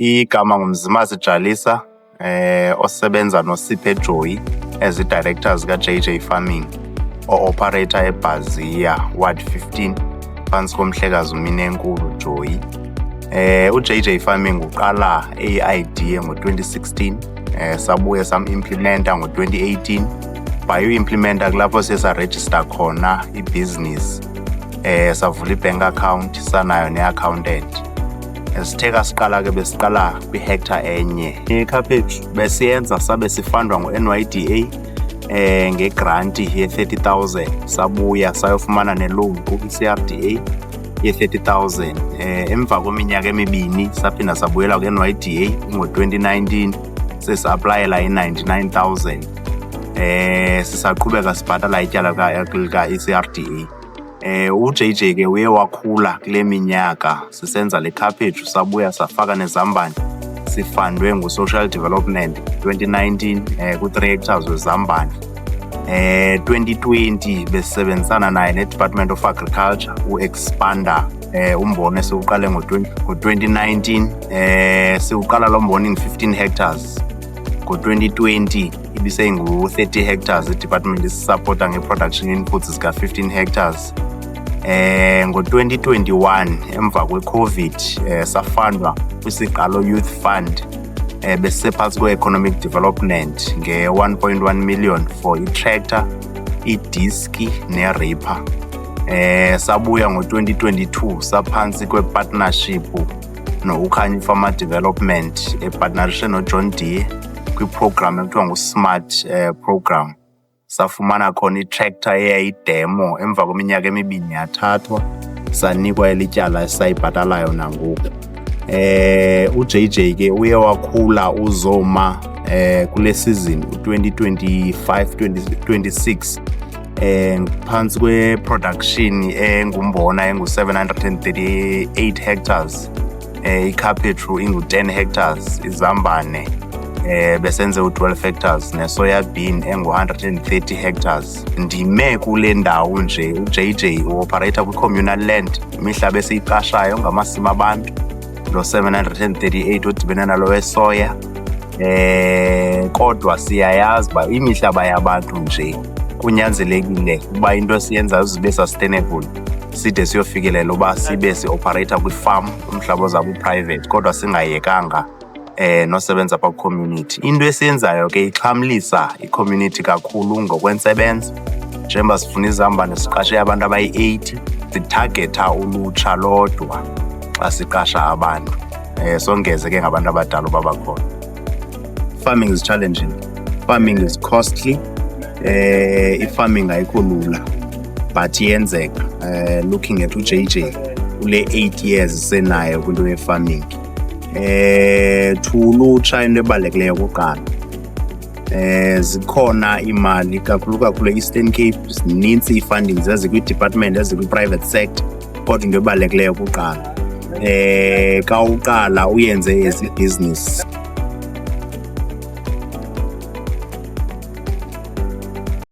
Igama nguMzimasi Jalisa, osebenza noSiphe Joyi as i-directors ka-JJ Farming, o-operator eBhazia Ward 15 phansi komhlekazi uMinenkulu Joyi. U-JJ Farming uqala i-idea ngo-2016, sabuye sam-implementa ngo-2018. By u-implementa kulapho sesa-register khona i-business, savula i-bank account, sanayo ne-accountant. Sithe siqala ke besiqala kwi-hectare enye. Ikhaphetshu besiyenza sabe sifundwa ngu-NYDA ngegranti ye-30,000, sabuya sayofumana ne-loan ku-CRDA ye-30,000. Emva kweminyaka emibini saphinda sabuyela ku-NYDA ngo-2019 sesa-aplayela i-99,000. Sisaqhubeka sibhatala ityala lika-CRDA. UJJ ke uye wakhula kule minyaka sisenza le khaphetshu, sabuya safaka nezambane. Sifundwe ngu-Social Development 2019 ku-3 hectares wezambane. 2020 besisebenzisana naye ne-Department of Agriculture u-expanda umbona esiwuqale ngo-2019. Siwuqala lo mbona in-15 hectares. Ngo-2020 ibisengu-30 hectares. I-department isisapota nge-production inputs zika-15 hectares. Ngo-2021 emva kwe-COVID safundwa kwisiqalo Youth Fund besisephansi kwe-Economic Development nge-1.1 million for i-tractor, i-diski ne-ripper. Sabuya ngo-2022 saphansi kwe-partnership no-Ukhanyi Farmer Development epartnership no-John Deere kwi-program ekuthiwa ngu-SMART program. Safumana khona i-tractor eyayidemo. Emva kweminyaka emibini yathathwa sanikwa elityala esayibhatalayo nangoku. UJJ ke uye wakhula uzoma kule season u-2025-26 phansi kwe-production engumbona engu-738 hectares, ikhaphetshu ingu-10 hectares, izambane besenze u-12 hectares ne-soybean engu-130 hectares. Ndime kule ndawo nje. UJJ uoperator kwi-communal land, imihlaba esiyiqashayo ngamasimi abantu. Lo 738 odibene nalo wesoya. Kodwa siyayazi uba imihlaba yabantu nje kunyanzelekile uba into esiyenzayo zibe sustainable side siyofikelela uba sibe si-operator kwi-farm, umhlaba ozabe u-private, kodwa singayekanga nosebenza pa community. Into esiyenzayo ke ixhamlisa i-community kakhulu ngokwentsebenzo. Njengoba sifuna izambane siqashe abantu abayi-80, sitargetha ulutsha lodwa xa siqasha abantu. Songeze ke ngabantu abadala babakhona. Farming is challenging. Farming is costly. I-farming ayikho lula but iyenzeka. Looking at uJJ ule 8 years senayo kwinto ye-farming. Thulutsha into ebalulekileyo kuqala. Zikhona imali kakhulu e-Eastern Cape, zinintsi ii-fundings ezikwi-department ezikwi-private sector, kodwa into ebalulekileyo kuqala. Xa uqala uyenze as i-business